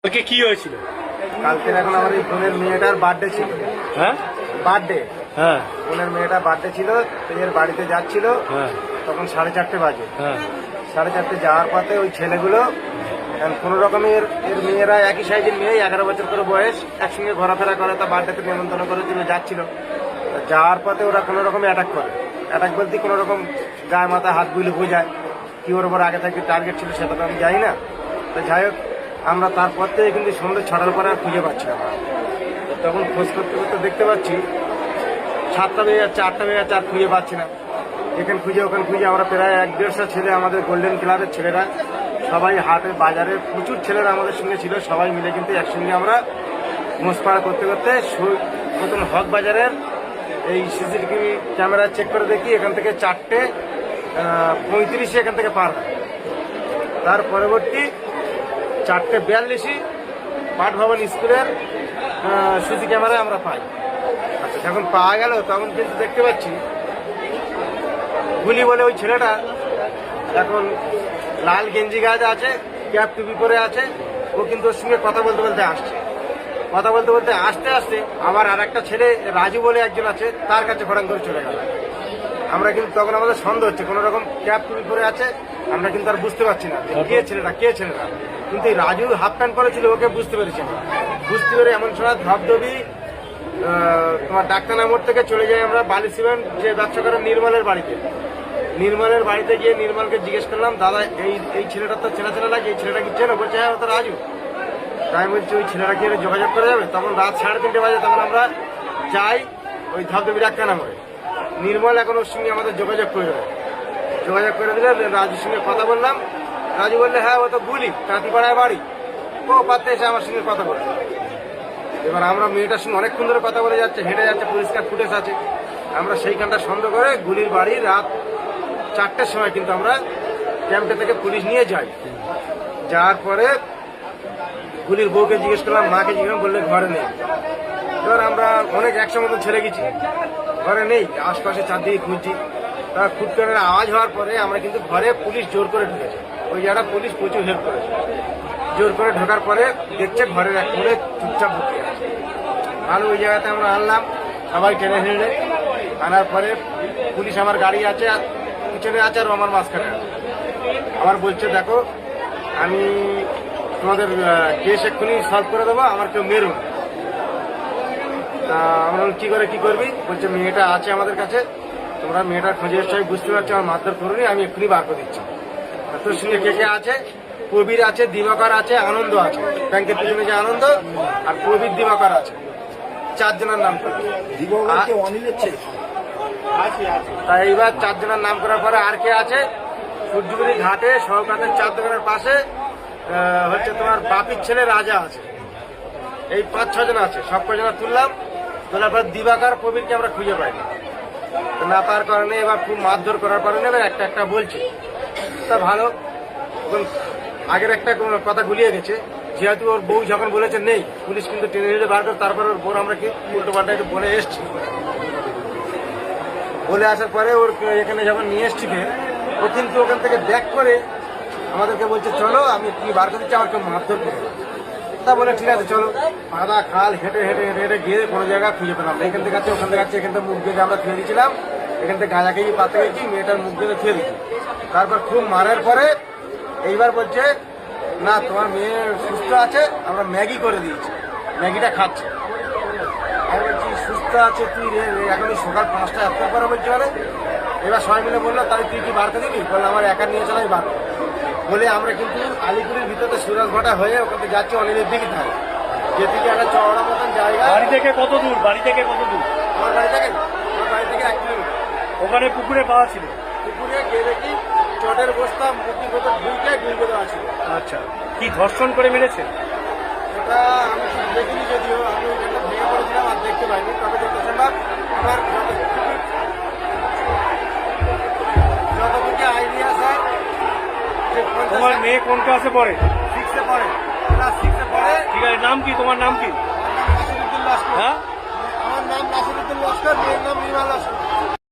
কালকে কি হয়েছিল? কালকে এখন আমার এই বোনের মেয়েটার বার্থডে ছিল। হ্যাঁ বার্থডে, হ্যাঁ বোনের মেয়েটার বার্থডে ছিল। এর বাড়িতে যাচ্ছিল, হ্যাঁ তখন 4:30 বাজে। হ্যাঁ 4:30 যাওয়ার পথে ওই ছেলেগুলো কোন রকমের, এর মেয়েরা একই সাইজের মেয়ে, 11 বছর করে বয়স, একসঙ্গে ঘোরাফেরা করে, তা বার্থডেতে নিমন্ত্রণ করেছিল, যাচ্ছিল। যাওয়ার পথে ওরা কোনো রকমে অ্যাটাক করে। অ্যাটাক বলতে কোনো রকম গায়ে মাথা হাত বুলে বোঝায়, কি ওর ওপর আগে থেকে টার্গেট ছিল সেটা তো আমি জানি না। তো যাই হোক, আমরা তারপর থেকে কিন্তু সন্ধ্যে 6টার পরে আর খুঁজে পাচ্ছি না। তখন খোঁজ করতে করতে দেখতে পাচ্ছি 7টা বেজে যাচ্ছে, 8টা বেজে যাচ্ছে, আর খুঁজে পাচ্ছি না। এখানে খুঁজে ওখানে খুঁজে আমরা প্রায় 1-1.5 ছেলে, আমাদের গোল্ডেন ক্লাবের ছেলেরা, সবাই হাটে বাজারে প্রচুর ছেলেরা আমাদের সঙ্গে ছিল, সবাই মিলে কিন্তু একসঙ্গে আমরা মোষপাড়া করতে করতে প্রথম হক বাজারের এই সিসিটিভি ক্যামেরা চেক করে দেখি এখান থেকে 4:35 এখান থেকে পার হয়। তার পরবর্তী 4:42 পাঠ ভবন স্কুলের সিসি ক্যামেরায় আমরা পাই। আচ্ছা, যখন পাওয়া গেল তখন কিন্তু দেখতে পাচ্ছি গুলি বলে ওই ছেলেটা এখন লাল গেঞ্জি গায়ে আছে, ক্যাপ টুপি পরে আছে, ও কিন্তু ওর সঙ্গে কথা বলতে বলতে আসছে। কথা বলতে বলতে আসতে আসতে আবার আর একটা ছেলে রাজু বলে একজন আছে, তার কাছে ফটাং করে চলে গেল। আমরা কিন্তু তখন আমাদের সন্দেহ হচ্ছে, কোনো রকম ক্যাপ টুপি পরে আছে, আমরা কিন্তু আর বুঝতে পারছি না কে ছেলেটা। কিন্তু এই রাজু হাফ প্যান্ট করেছিল, ওকে বুঝতে পেরেছি আমরা। বুঝতে পেরে এমন সময় ধবধবি তোমার ডাক্তারনার মোড় থেকে চলে যাই আমরা বালি সিমেন্ট যে ব্যবসা করে নির্মলের বাড়িতে। নির্মলের বাড়িতে গিয়ে নির্মলকে জিজ্ঞেস করলাম, দাদা এই ছেলেটা তো চেনা লাগে, এই ছেলেটা কি চেনো? বলছে হ্যাঁ, ও তো রাজু। তাই বলছি ওই ছেলেটা কি যোগাযোগ করে যাবে? তখন রাত 3:30 বাজে, তখন আমরা যাই ওই ধবধবি ডাক্তারনা মোড়ে। নির্মল এখন ওর সঙ্গে আমাদের যোগাযোগ করে দেবে। যোগাযোগ করে দিলে রাজুর সঙ্গে কথা বললাম। রাজু বললে হ্যাঁ, ও তো গুলি কাঁতিপাড়ায় বাড়ি, ও পাতে এসে আমার সঙ্গে কথা বলে। এবার আমরা মেয়েটার সঙ্গে অনেকক্ষণ ধরে কথা বলে যাচ্ছে, হেঁটে যাচ্ছে, পরিষ্কার ফুটেজ আছে। আমরা সেইখানটা সন্দেহ করে গুলির বাড়ি রাত 4টের সময় কিন্তু আমরা ক্যাম্পটা থেকে পুলিশ নিয়ে যাই। যাওয়ার পরে গুলির বউকে জিজ্ঞেস করলাম, মাকে জিজ্ঞেস বললে ঘরে নেই। এবার আমরা অনেক একসঙ্গে মতো ছেড়ে গেছি, ঘরে নেই, আশপাশে চারদিকে খুঁজছি। তার ফুটকারের আওয়াজ হওয়ার পরে আমরা কিন্তু ঘরে পুলিশ জোর করে ঢুকেছে। ওই জায়গাটা পুলিশ প্রচুর হেল্প করেছে। জোর করে ঢোকার পরে দেখছে ঘরের এক কোণে চুপচাপ বসে আছে। ভালো, ওই জায়গাতে আমরা আনলাম, সবাই টেনে হেঁড়ে আনার পরে পুলিশ আমার গাড়ি আছে, পিছনে আছে, আর আমার মাঝখানে আছে। আমার বলছে দেখো, আমি তোমাদের কেস এক্ষুনি সলভ করে দেবো, আমার কেউ মেরুন। আমরা কি করবি? বলছে মেয়েটা আছে আমাদের কাছে, তোমরা মেয়েটার খোঁজে এসছো, আমি বুঝতে পারছি, আমার মারধর করুনি, আমি এক্ষুনি বার করে দিচ্ছি। তোর সঙ্গে কে কে আছে? কবির আছে, দিবাকর আছে, আনন্দ আছে, ব্যাংকের পিছনে যে আনন্দ, আর কবির, দিবাকর আছে, 4 জনের নাম করে। তাই এইবার 4 জনের নাম করার পরে আর কে আছে? সূর্যগুড়ি ঘাটে সহকাতের 4 দোকানের পাশে হচ্ছে তোমার বাপির ছেলে রাজা আছে। এই 5-6 জন আছে, সব কজনা তুললাম। তোলার পর দিবাকর, কবিরকে আমরা খুঁজে পাইনি। না পাওয়ার কারণে এবার খুব মারধর করার কারণে এবার একটা একটা বলছে। তা ভালো, আগের একটা কথা গুলিয়ে গেছে, যেহেতু ওর বউ যখন বলেছে নেই, পুলিশ কিন্তু টেনে নিলে বার করে, তারপর ওর বউ আমরা কি উল্টো পাল্টা একটু বলে এসছি। বলে আসার পরে ওর এখানে যখন নিয়ে এসছি, ও কিন্তু ওখান থেকে ব্যাক করে আমাদেরকে বলছে চলো, আমি কি বার করে দিচ্ছি, আমাকে মারধর করে। তা বলে ঠিক আছে চলো। পাদা খাল হেঁটে হেঁটে হেঁটে হেঁটে গিয়ে কোনো জায়গা খুঁজে পেলাম না। এখান থেকে আছে, ওখান থেকে আছে, এখান থেকে মুখ দিয়ে আমরা ধুয়ে দিয়েছিলাম, এখান থেকে গাঁজা খেয়ে পাতে গেছি, মেয়েটার মুখ দিয়ে ধুয়ে দিচ্ছি। তারপর খুব মারার পরে এইবার বলছে না, তোমার মেয়ে সুস্থ আছে, আমরা ম্যাগি করে দিয়েছি, ম্যাগিটা খাচ্ছে। আমি বলছি সুস্থ আছে তুই রে, এখন সকাল 5টা এত পরে বলছি মানে। এবার সবাই মিলে বললো তাহলে তুই কি বার করে দিবি? বললো আমার একা নিয়ে চলাই বার বলে। আমরা কিন্তু আলিপুরের ভিতরে সুরাজ ঘাটা হয়ে ওখানে যাচ্ছি, অনেকের দিকে থাকে, যে থেকে একটা চওড়া মতন জায়গা। বাড়ি থেকে কত দূর? আমার বাড়ি থেকে 1 কিলোমিটার। ওখানে পুকুরে পাওয়া ছিল? পুকুরে গিয়ে দেখি চটের বস্তা মুখি ভেতর ঢুকে ডুবে দেওয়া ছিল। আচ্ছা, কি ধর্ষণ করে মেরেছে? ওটা আমি দেখিনি, যদিও আমি ওখানটা ভেঙে পড়েছিলাম আর দেখতে পাইনি। তবে দেখতে সম্ভব আমার যতটুকু আইডিয়া স্যার। তোমার মেয়ে কোন ক্লাসে পড়ে? 6-এ পড়ে, ক্লাস 6-এ পড়ে। ঠিক আছে, নাম কি? তোমার নাম কি? আমার নাম নাসিরুদ্দিন লস্কর। হ্যাঁ, আমার নাম নাসিরুদ্দিন লস্কর, মেয়ের নাম রিমা লস্কর।